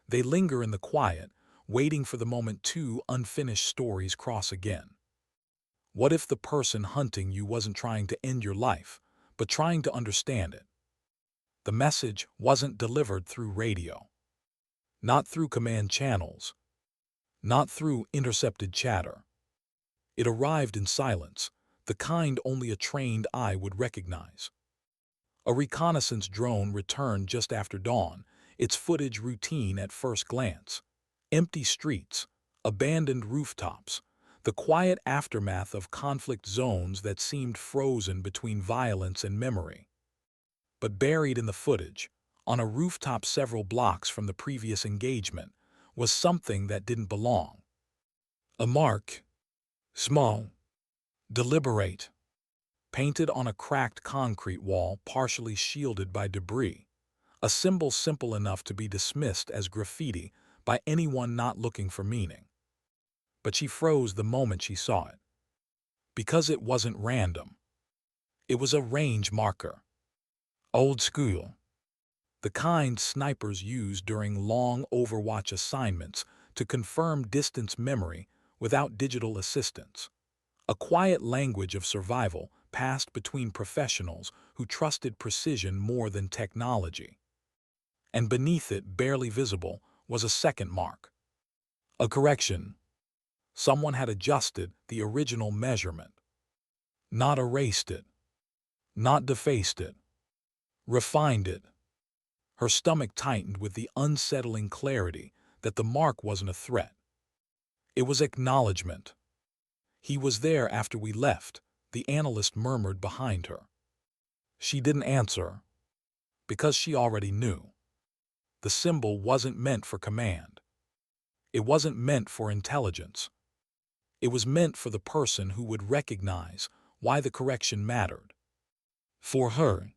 They linger in the quiet, waiting for the moment two unfinished stories cross again. What if the person hunting you wasn't trying to end your life, but trying to understand it? The message wasn't delivered through radio, not through command channels, not through intercepted chatter. It arrived in silence, the kind only a trained eye would recognize. A reconnaissance drone returned just after dawn, its footage routine at first glance. Empty streets, abandoned rooftops, the quiet aftermath of conflict zones that seemed frozen between violence and memory. But buried in the footage, on a rooftop several blocks from the previous engagement, was something that didn't belong. A mark, small, deliberate, painted on a cracked concrete wall partially shielded by debris, a symbol simple enough to be dismissed as graffiti by anyone not looking for meaning. But she froze the moment she saw it. Because it wasn't random. It was a range marker. Old school. The kind snipers used during long Overwatch assignments to confirm distance memory without digital assistance. A quiet language of survival passed between professionals who trusted precision more than technology. And beneath it, barely visible, was a second mark. A correction. Someone had adjusted the original measurement. Not erased it. Not defaced it. Refined it. Her stomach tightened with the unsettling clarity that the mark wasn't a threat. It was acknowledgement. He was there after we left, the analyst murmured behind her. She didn't answer, because she already knew. The symbol wasn't meant for command. It wasn't meant for intelligence. It was meant for the person who would recognize why the correction mattered. For her.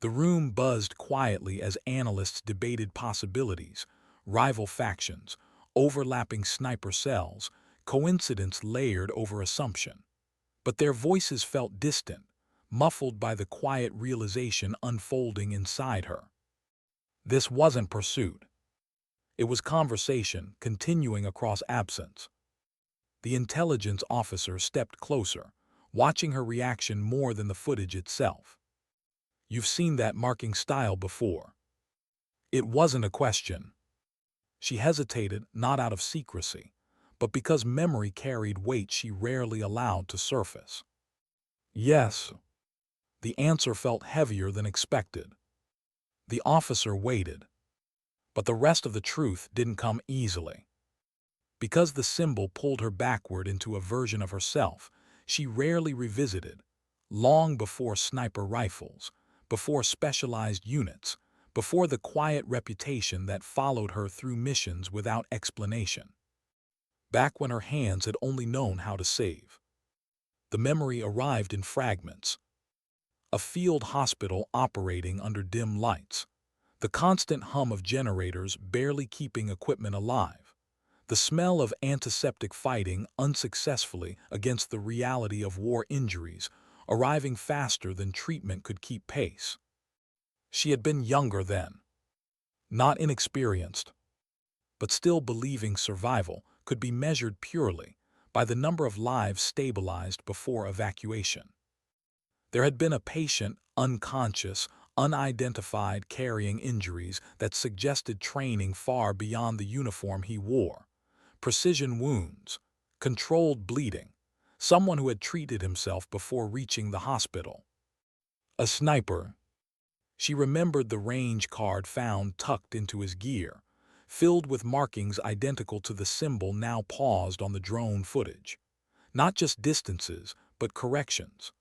The room buzzed quietly as analysts debated possibilities, rival factions, overlapping sniper cells, coincidence layered over assumption. But their voices felt distant, muffled by the quiet realization unfolding inside her. This wasn't pursuit. It was conversation continuing across absence. The intelligence officer stepped closer, watching her reaction more than the footage itself. You've seen that marking style before. It wasn't a question. She hesitated not out of secrecy, but because memory carried weight she rarely allowed to surface. Yes. The answer felt heavier than expected. The officer waited. But the rest of the truth didn't come easily. Because the symbol pulled her backward into a version of herself she rarely revisited, long before sniper rifles, before specialized units, before the quiet reputation that followed her through missions without explanation. Back when her hands had only known how to save. The memory arrived in fragments. A field hospital operating under dim lights. The constant hum of generators barely keeping equipment alive. The smell of antiseptic fighting unsuccessfully against the reality of war injuries, arriving faster than treatment could keep pace. She had been younger then. Not inexperienced, but still believing survival could be measured purely by the number of lives stabilized before evacuation. There had been a patient, unconscious, unidentified carrying injuries that suggested training far beyond the uniform he wore. Precision wounds, controlled bleeding, someone who had treated himself before reaching the hospital. A sniper. She remembered the range card found tucked into his gear, filled with markings identical to the symbol now paused on the drone footage. Not just distances, but corrections.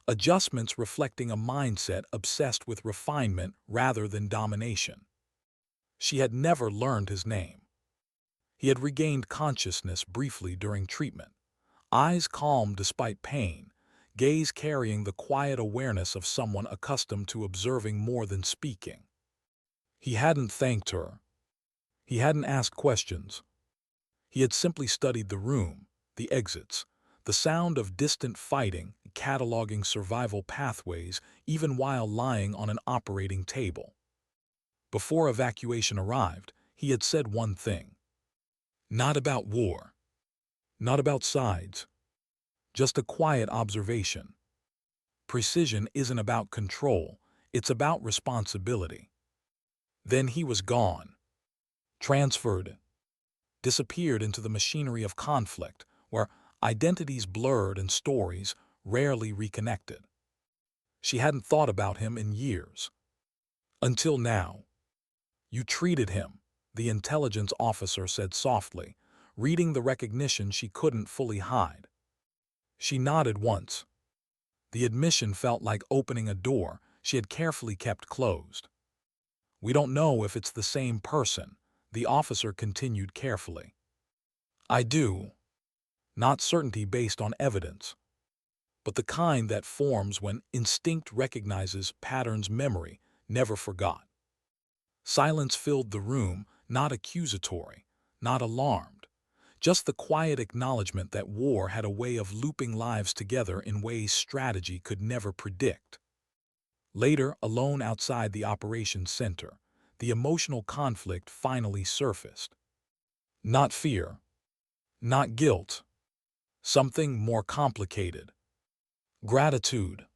Adjustments reflecting a mindset obsessed with refinement rather than domination. She had never learned his name. He had regained consciousness briefly during treatment, eyes calm despite pain, gaze carrying the quiet awareness of someone accustomed to observing more than speaking. He hadn't thanked her. He hadn't asked questions. He had simply studied the room, the exits, the sound of distant fighting, cataloging survival pathways even while lying on an operating table. Before evacuation arrived, he had said one thing. Not about war. Not about sides. Just a quiet observation. Precision isn't about control, it's about responsibility. Then he was gone. Transferred. Disappeared into the machinery of conflict, where identities blurred and stories rarely reconnected. She hadn't thought about him in years. Until now. You treated him, the intelligence officer said softly, reading the recognition she couldn't fully hide. She nodded once. The admission felt like opening a door she had carefully kept closed. We don't know if it's the same person, the officer continued carefully. I do. Not certainty based on evidence, but the kind that forms when instinct recognizes patterns memory never forgot. Silence filled the room, not accusatory, not alarmed, just the quiet acknowledgement that war had a way of looping lives together in ways strategy could never predict. Later, alone outside the operations center, the emotional conflict finally surfaced. Not fear, not guilt, something more complicated. Gratitude,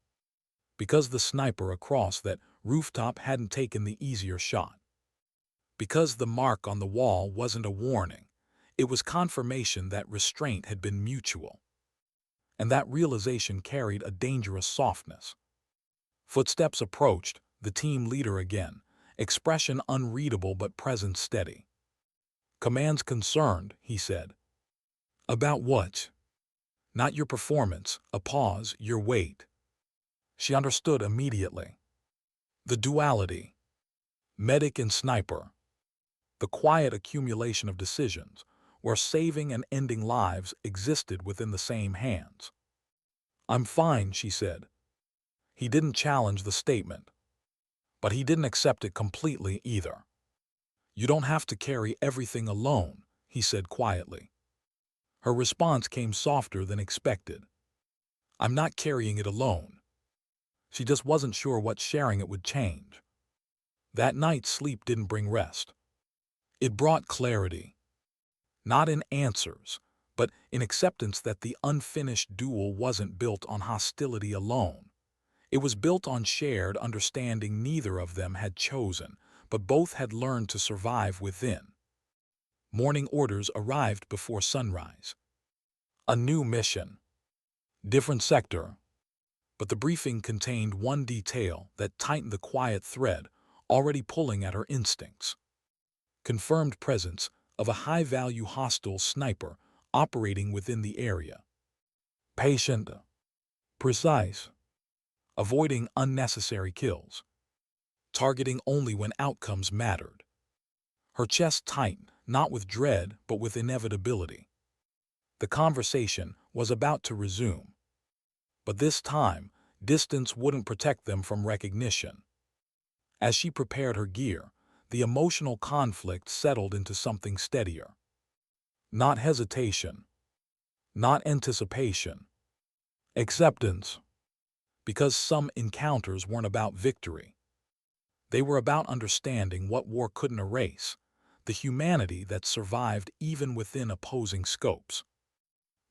because the sniper across that rooftop hadn't taken the easier shot. Because the mark on the wall wasn't a warning, it was confirmation that restraint had been mutual. And that realization carried a dangerous softness. Footsteps approached, the team leader again, expression unreadable but presence steady. "Command's concerned," he said. "About what?" "Not your performance," a pause, "your weight." She understood immediately. The duality, medic and sniper, the quiet accumulation of decisions, where saving and ending lives existed within the same hands. "I'm fine," she said. He didn't challenge the statement, but he didn't accept it completely either. "You don't have to carry everything alone," he said quietly. Her response came softer than expected. "I'm not carrying it alone." She just wasn't sure what sharing it would change. That night, sleep didn't bring rest. It brought clarity. Not in answers, but in acceptance that the unfinished duel wasn't built on hostility alone. It was built on shared understanding neither of them had chosen, but both had learned to survive within. Morning orders arrived before sunrise. A new mission. Different sector. But the briefing contained one detail that tightened the quiet thread already pulling at her instincts. Confirmed presence of a high-value hostile sniper operating within the area. Patient. Precise. Avoiding unnecessary kills. Targeting only when outcomes mattered. Her chest tightened, not with dread, but with inevitability. The conversation was about to resume. But this time, distance wouldn't protect them from recognition. As she prepared her gear, the emotional conflict settled into something steadier. Not hesitation. Not anticipation. Acceptance. Because some encounters weren't about victory. They were about understanding what war couldn't erase, the humanity that survived even within opposing scopes.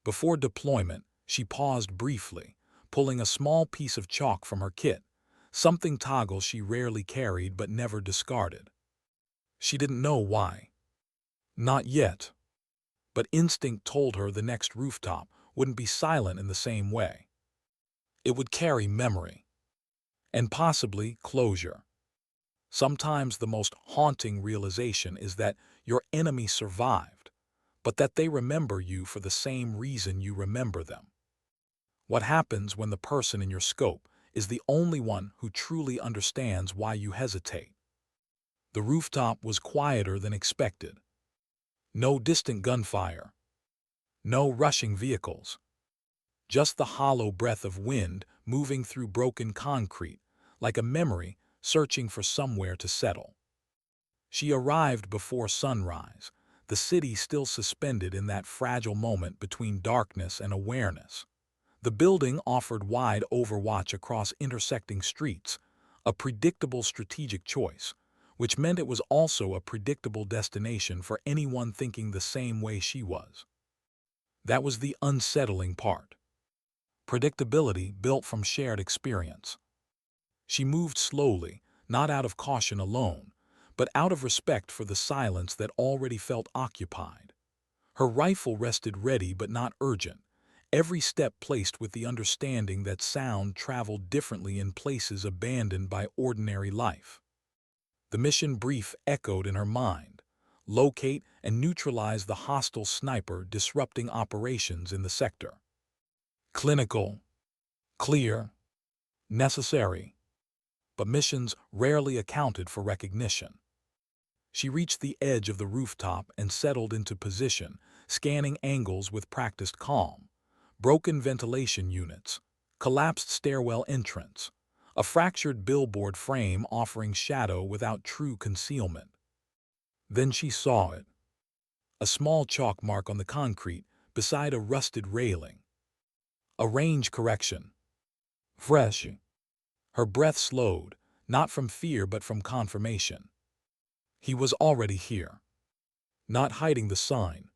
Before deployment, she paused briefly, pulling a small piece of chalk from her kit, something toggle she rarely carried but never discarded. She didn't know why. Not yet. But instinct told her the next rooftop wouldn't be silent in the same way. It would carry memory. And possibly closure. Sometimes the most haunting realization is that your enemy survived, but that they remember you for the same reason you remember them. What happens when the person in your scope is the only one who truly understands why you hesitate? The rooftop was quieter than expected. No distant gunfire. No rushing vehicles. Just the hollow breath of wind moving through broken concrete, like a memory searching for somewhere to settle. She arrived before sunrise, the city still suspended in that fragile moment between darkness and awareness. The building offered wide overwatch across intersecting streets, a predictable strategic choice, which meant it was also a predictable destination for anyone thinking the same way she was. That was the unsettling part. Predictability built from shared experience. She moved slowly, not out of caution alone, but out of respect for the silence that already felt occupied. Her rifle rested ready but not urgent, every step placed with the understanding that sound traveled differently in places abandoned by ordinary life. The mission brief echoed in her mind: locate and neutralize the hostile sniper disrupting operations in the sector. Clinical, clear, necessary. But missions rarely accounted for recognition. She reached the edge of the rooftop and settled into position, scanning angles with practiced calm. Broken ventilation units, collapsed stairwell entrance, a fractured billboard frame offering shadow without true concealment. Then she saw it. A small chalk mark on the concrete beside a rusted railing. A range correction. Fresh. Her breath slowed, not from fear but from confirmation. He was already here. Not hiding the sign.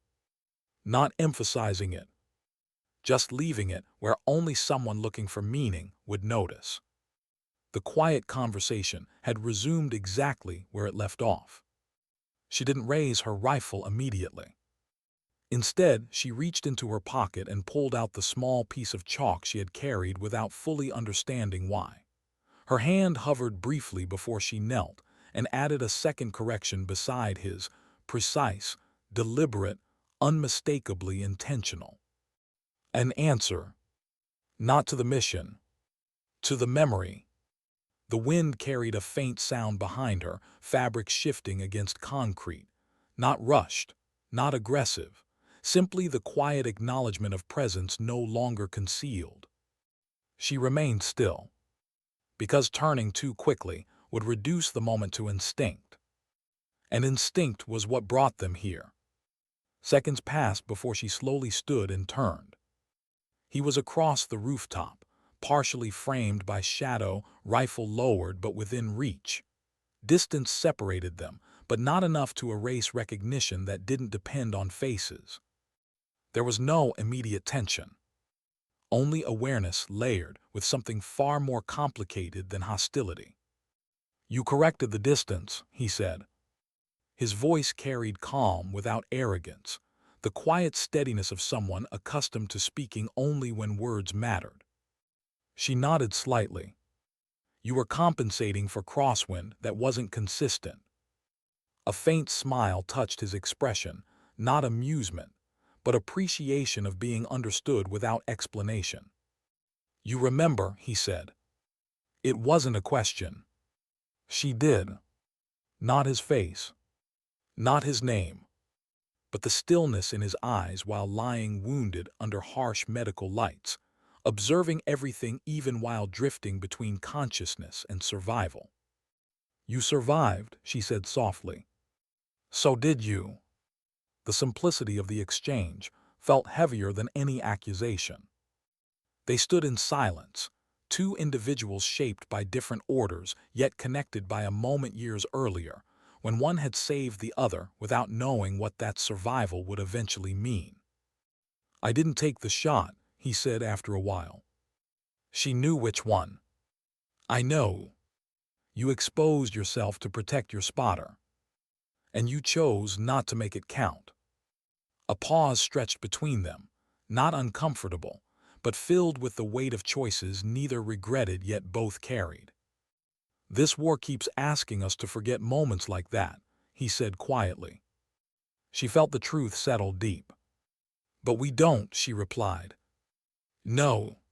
Not emphasizing it. just leaving it where only someone looking for meaning would notice. The quiet conversation had resumed exactly where it left off. She didn't raise her rifle immediately. Instead, she reached into her pocket and pulled out the small piece of chalk she had carried without fully understanding why. Her hand hovered briefly before she knelt and added a second correction beside his, precise, deliberate, unmistakably intentional. An answer, not to the mission, to the memory. The wind carried a faint sound behind her, fabric shifting against concrete. Not rushed, not aggressive, simply the quiet acknowledgement of presence no longer concealed. She remained still, because turning too quickly would reduce the moment to instinct. And instinct was what brought them here. Seconds passed before she slowly stood and turned. He was across the rooftop, partially framed by shadow, rifle lowered but within reach. Distance separated them, but not enough to erase recognition that didn't depend on faces. There was no immediate tension, only awareness layered with something far more complicated than hostility. "You corrected the distance," he said. His voice carried calm without arrogance, the quiet steadiness of someone accustomed to speaking only when words mattered. She nodded slightly. "You were compensating for crosswind that wasn't consistent." A faint smile touched his expression, not amusement, but appreciation of being understood without explanation. "You remember," he said. It wasn't a question. She did. Not his face, not his name, but the stillness in his eyes while lying wounded under harsh medical lights, observing everything even while drifting between consciousness and survival. "You survived," she said softly. "So did you." The simplicity of the exchange felt heavier than any accusation. They stood in silence, two individuals shaped by different orders yet connected by a moment years earlier, when one had saved the other without knowing what that survival would eventually mean. "I didn't take the shot," he said after a while. She knew which one. "I know. You exposed yourself to protect your spotter. And you chose not to make it count." A pause stretched between them, not uncomfortable, but filled with the weight of choices neither regretted yet both carried. "This war keeps asking us to forget moments like that," he said quietly. She felt the truth settle deep. "But we don't," she replied. "No."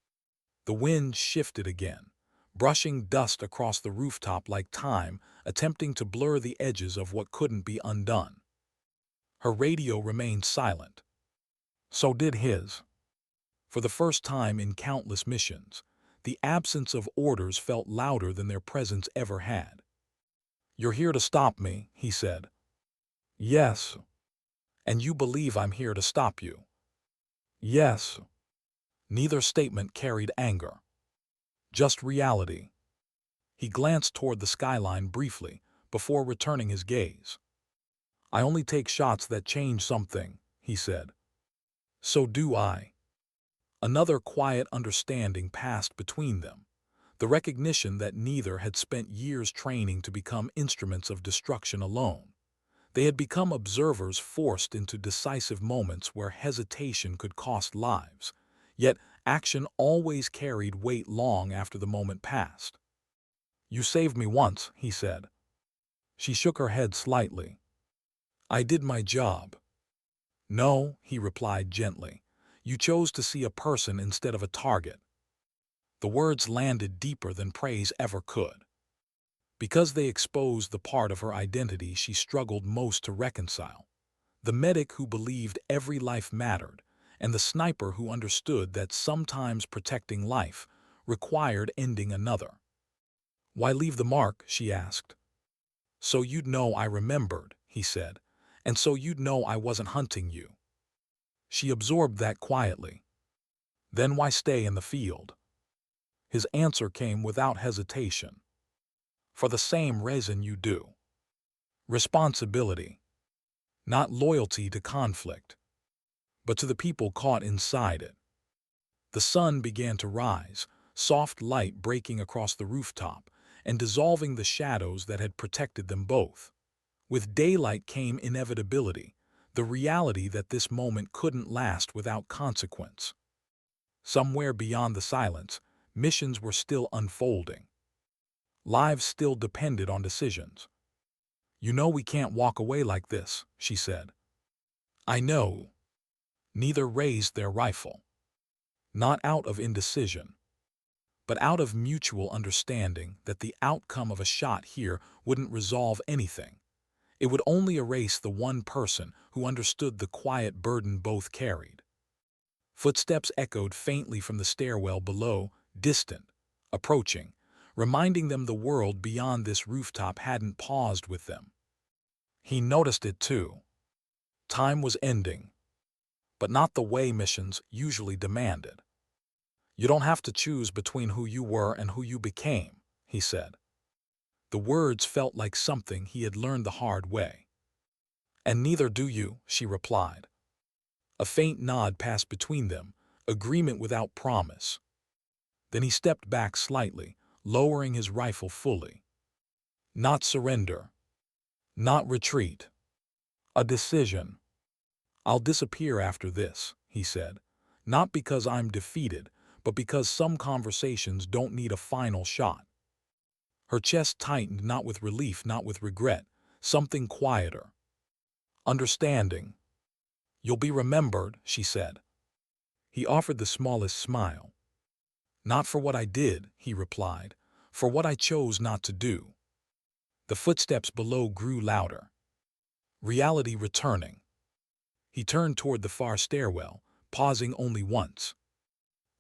The wind shifted again, brushing dust across the rooftop like time, attempting to blur the edges of what couldn't be undone. Her radio remained silent. So did his. For the first time in countless missions, the absence of orders felt louder than their presence ever had. "You're here to stop me," he said. "Yes." "And you believe I'm here to stop you." "Yes." Neither statement carried anger, just reality. He glanced toward the skyline briefly before returning his gaze. "I only take shots that change something," he said. "So do I." Another quiet understanding passed between them, the recognition that neither had spent years training to become instruments of destruction alone. They had become observers forced into decisive moments where hesitation could cost lives, yet action always carried weight long after the moment passed. "You saved me once," he said. She shook her head slightly. "I did my job." "No," he replied gently. "You chose to see a person instead of a target." The words landed deeper than praise ever could, because they exposed the part of her identity she struggled most to reconcile. The medic who believed every life mattered, and the sniper who understood that sometimes protecting life required ending another. "Why leave the mark?" she asked. "So you'd know I remembered," he said, "and so you'd know I wasn't hunting you." She absorbed that quietly. "Then why stay in the field?" His answer came without hesitation. "For the same reason you do. Responsibility. Not loyalty to conflict, but to the people caught inside it." The sun began to rise, soft light breaking across the rooftop and dissolving the shadows that had protected them both. With daylight came inevitability, the reality that this moment couldn't last without consequence. Somewhere beyond the silence, missions were still unfolding. Lives still depended on decisions. "You know we can't walk away like this," she said. "I know." Neither raised their rifle. Not out of indecision, but out of mutual understanding that the outcome of a shot here wouldn't resolve anything. It would only erase the one person who understood the quiet burden both carried. Footsteps echoed faintly from the stairwell below, distant, approaching, reminding them the world beyond this rooftop hadn't paused with them. He noticed it too. Time was ending, but not the way missions usually demanded. "You don't have to choose between who you were and who you became," he said. The words felt like something he had learned the hard way. "And neither do you," she replied. A faint nod passed between them, agreement without promise. Then he stepped back slightly, lowering his rifle fully. Not surrender. Not retreat. A decision. "I'll disappear after this," he said. "Not because I'm defeated, but because some conversations don't need a final shot." Her chest tightened, not with relief, not with regret, something quieter. Understanding. "You'll be remembered," she said. He offered the smallest smile. "Not for what I did," he replied, "for what I chose not to do." The footsteps below grew louder. Reality returning. He turned toward the far stairwell, pausing only once.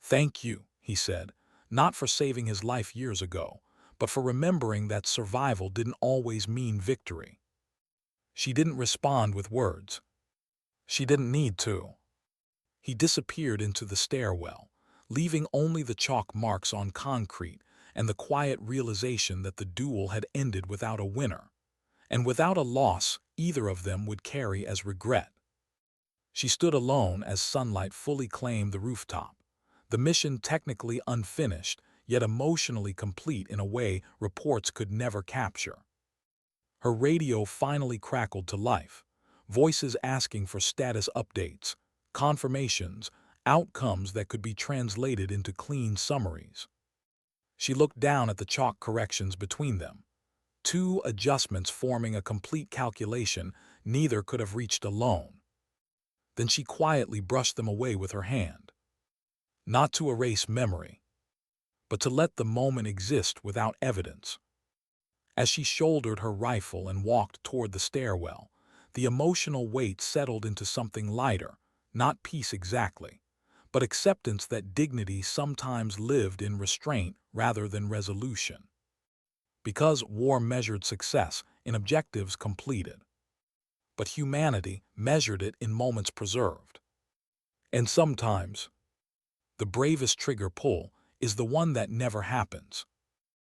"Thank you," he said, not for saving his life years ago, but for remembering that survival didn't always mean victory. She didn't respond with words. She didn't need to. He disappeared into the stairwell, leaving only the chalk marks on concrete and the quiet realization that the duel had ended without a winner, and without a loss either of them would carry as regret. She stood alone as sunlight fully claimed the rooftop, the mission technically unfinished, yet emotionally complete in a way reports could never capture. Her radio finally crackled to life, voices asking for status updates, confirmations, outcomes that could be translated into clean summaries. She looked down at the chalk corrections between them. Two adjustments forming a complete calculation neither could have reached alone. Then she quietly brushed them away with her hand. Not to erase memory, but to let the moment exist without evidence. As she shouldered her rifle and walked toward the stairwell, the emotional weight settled into something lighter, not peace exactly, but acceptance that dignity sometimes lived in restraint rather than resolution. Because war measured success in objectives completed, but humanity measured it in moments preserved. And sometimes, the bravest trigger pull is the one that never happens.